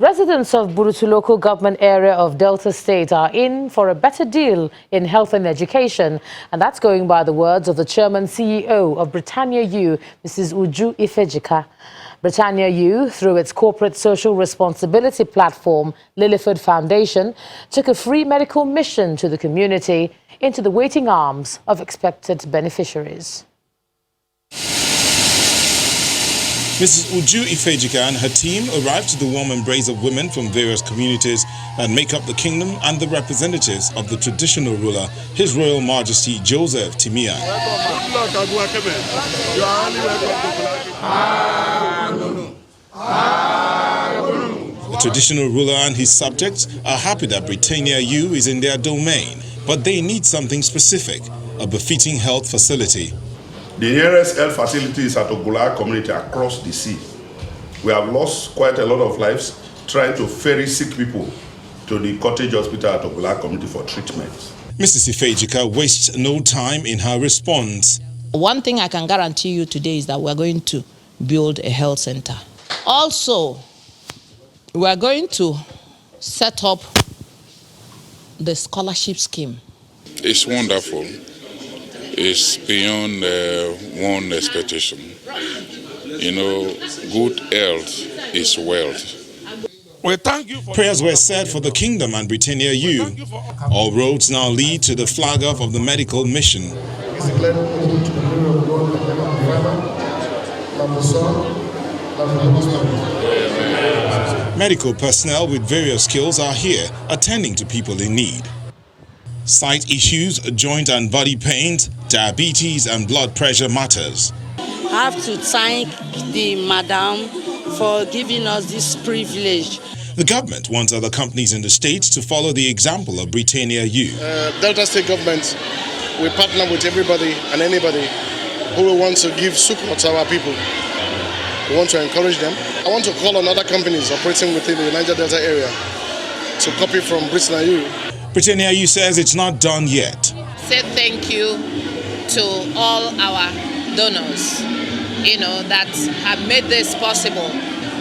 Residents of Burutu local government area of Delta State are in for a better deal in health and education, and that's going by the words of the chairman CEO of Britannia U, Mrs. Uju Ifejika. Britannia U, through its corporate social responsibility platform, Lilliford Foundation, took a free medical mission to the community into the waiting arms of expected beneficiaries. Mrs. Uju Ifejika and her team arrived to the warm embrace of women from various communities that make up the kingdom and the representatives of the traditional ruler, His Royal Majesty Joseph Timia. The traditional ruler and his subjects are happy that Britannia U is in their domain, but they need something specific, a befitting health facility. The nearest health facility is at Ogula community across the sea. We have lost quite a lot of lives trying to ferry sick people to the cottage hospital at Ogula community for treatment. Mrs. Ifejika wastes no time in her response. One thing I can guarantee you today is that we're going to build a health center. Also, we're going to set up the scholarship scheme. It's wonderful. It's beyond one expectation. You know, good health is wealth. Well, thank you. Prayers were said for the kingdom and Britannia U. All roads now lead to the flag off of the medical mission. Medical personnel with various skills are here, attending to people in need. Sight issues, joint and body pains, diabetes and blood pressure matters. I have to thank the madam for giving us this privilege. The government wants other companies in the state to follow the example of Britannia U. Delta State government, we partner with everybody and anybody who wants to give support to our people. We want to encourage them. I want to call on other companies operating within the Niger Delta area to copy from Britannia U. Britannia U says it's not done yet. Say thank you to all our donors, that have made this possible.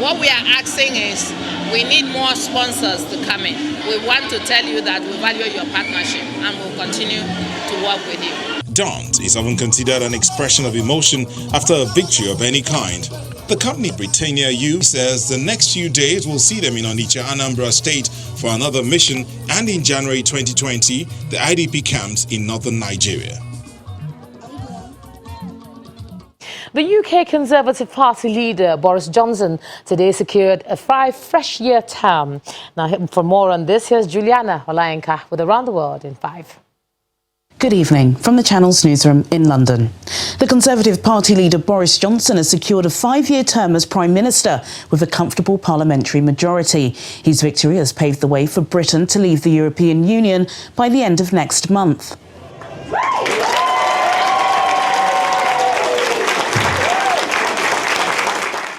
What we are asking is we need more sponsors to come in. We want to tell you that we value your partnership and we'll continue to work with you. Dance is often considered an expression of emotion after a victory of any kind. The company Britannia U says the next few days will see them in Onitsha, Anambra State for another mission, and in January 2020, the IDP camps in northern Nigeria. The UK Conservative Party leader Boris Johnson today secured a 5 fresh-year term. Now, for more on this, here's Juliana Olayenka with Around the World in 5. Good evening from the Channel's newsroom in London. The Conservative Party leader Boris Johnson has secured a 5-year term as Prime Minister with a comfortable parliamentary majority. His victory has paved the way for Britain to leave the European Union by the end of next month.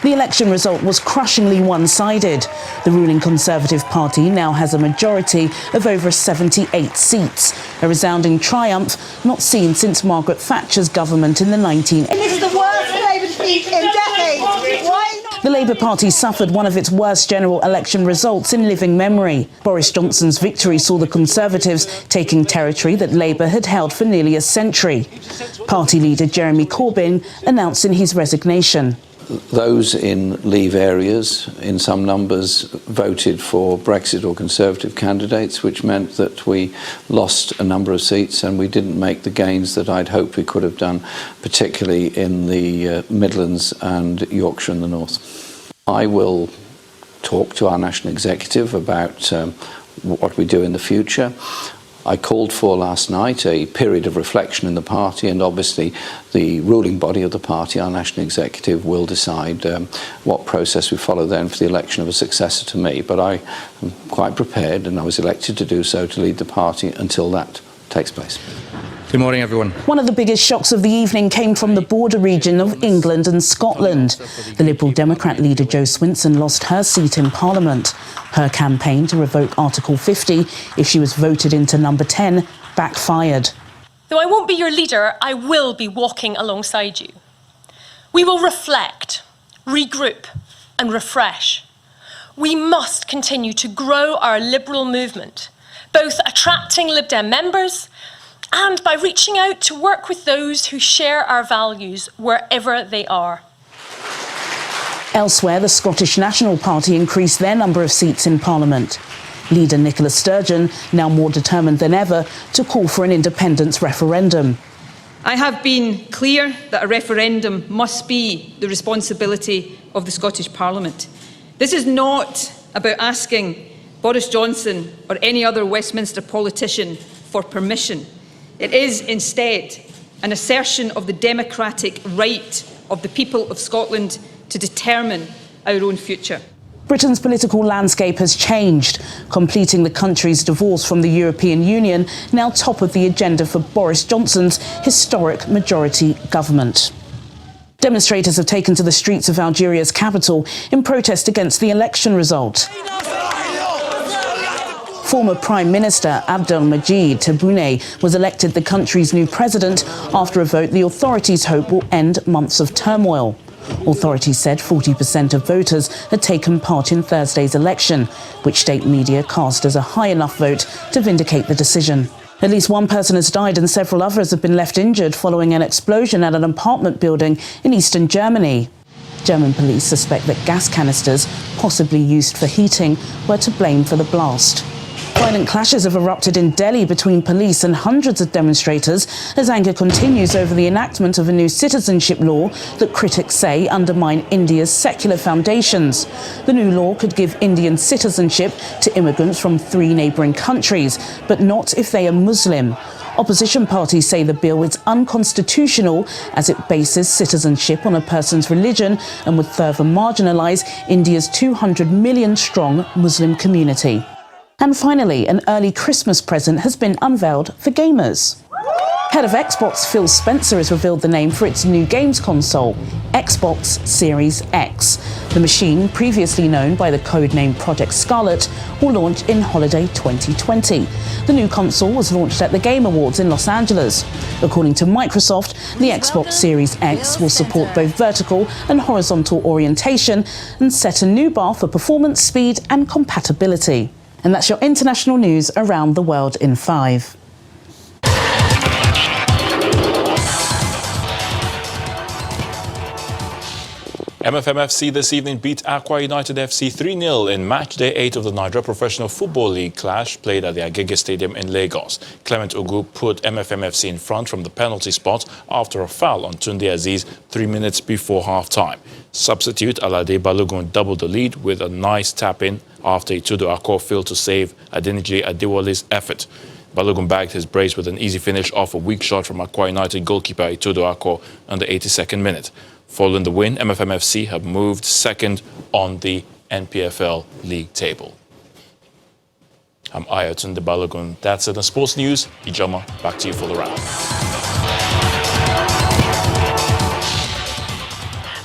The election result was crushingly one-sided. The ruling Conservative Party now has a majority of over 78 seats, a resounding triumph not seen since Margaret Thatcher's government in the 1980s. This is the worst Labour defeat in decades. Why not? The Labour Party suffered one of its worst general election results in living memory. Boris Johnson's victory saw the Conservatives taking territory that Labour had held for nearly a century. Party leader Jeremy Corbyn announcing his resignation. Those in Leave areas, in some numbers, voted for Brexit or Conservative candidates, which meant that we lost a number of seats and we didn't make the gains that I'd hoped we could have done, particularly in the Midlands and Yorkshire in the north. I will talk to our National Executive about what we do in the future. I called for last night a period of reflection in the party, and obviously the ruling body of the party, our National Executive, will decide what process we follow then for the election of a successor to me. But I am quite prepared, and I was elected to do so, to lead the party until that takes place. Good morning, everyone. One of the biggest shocks of the evening came from the border region of England and Scotland. The Liberal Democrat leader Jo Swinson lost her seat in Parliament. Her campaign to revoke Article 50 if she was voted into number 10 backfired. Though I won't be your leader, I will be walking alongside you. We will reflect, regroup and refresh. we must continue to grow our Liberal movement, both attracting Lib Dem members and by reaching out to work with those who share our values wherever they are. Elsewhere, the Scottish National Party increased their number of seats in Parliament. Leader Nicola Sturgeon, now more determined than ever, to call for an independence referendum. I have been clear that a referendum must be the responsibility of the Scottish Parliament. This is not about asking Boris Johnson or any other Westminster politician for permission. It is instead an assertion of the democratic right of the people of Scotland to determine our own future. Britain's political landscape has changed, completing the country's divorce from the European Union, now top of the agenda for Boris Johnson's historic majority government. Demonstrators have taken to the streets of Algeria's capital in protest against the election result. Former Prime Minister Abdelmadjid Tebboune was elected the country's new president after a vote the authorities hope will end months of turmoil. Authorities said 40% of voters had taken part in Thursday's election, which state media cast as a high enough vote to vindicate the decision. At least one person has died and several others have been left injured following an explosion at an apartment building in eastern Germany. German police suspect that gas canisters, possibly used for heating, were to blame for the blast. Violent clashes have erupted in Delhi between police and hundreds of demonstrators as anger continues over the enactment of a new citizenship law that critics say undermine India's secular foundations. The new law could give Indian citizenship to immigrants from 3 neighbouring countries, but not if they are Muslim. Opposition parties say the bill is unconstitutional as it bases citizenship on a person's religion and would further marginalise India's 200 million strong Muslim community. And finally, an early Christmas present has been unveiled for gamers. Head of Xbox Phil Spencer has revealed the name for its new games console, Xbox Series X. The machine, previously known by the codename Project Scarlet, will launch in holiday 2020. The new console was launched at the Game Awards in Los Angeles. According to Microsoft, the Xbox Series X will support both vertical and horizontal orientation and set a new bar for performance, speed and compatibility. And that's your international news around the world in 5. MFMFC this evening beat Akwa United FC 3-0 in match day 8 of the Nigeria Professional Football League clash played at the Agege Stadium in Lagos. Clement Ogu put MFMFC in front from the penalty spot after a foul on Tunde Aziz 3 minutes before half-time. Substitute Alade Balogun doubled the lead with a nice tap-in after Itudo Akor failed to save Adeniji Adewale's effort. Balogun bagged his brace with an easy finish off a weak shot from Akwa United goalkeeper Itudo Akor in the 82nd minute. Following the win, MFMFC have moved second on the NPFL league table. I'm Ayatunde Balogun. That's it in sports news. Ijoma, back to you for the round.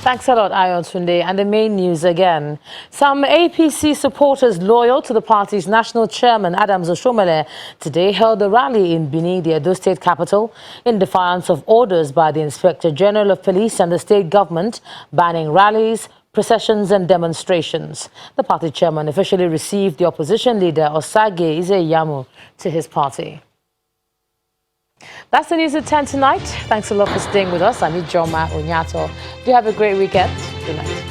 Thanks a lot, Ayatunde. And the main news again. Some APC supporters loyal to the party's national chairman, Adams Oshomole, today held a rally in Benin, the Edo State capital, in defiance of orders by the Inspector General of Police and the state government banning rallies, processions and demonstrations. The party chairman officially received the opposition leader, Osage Izeyamu, to his party. That's the news at 10 tonight. Thanks a lot for staying with us. I'm Ijoma Onyato. Do have a great weekend. Good night.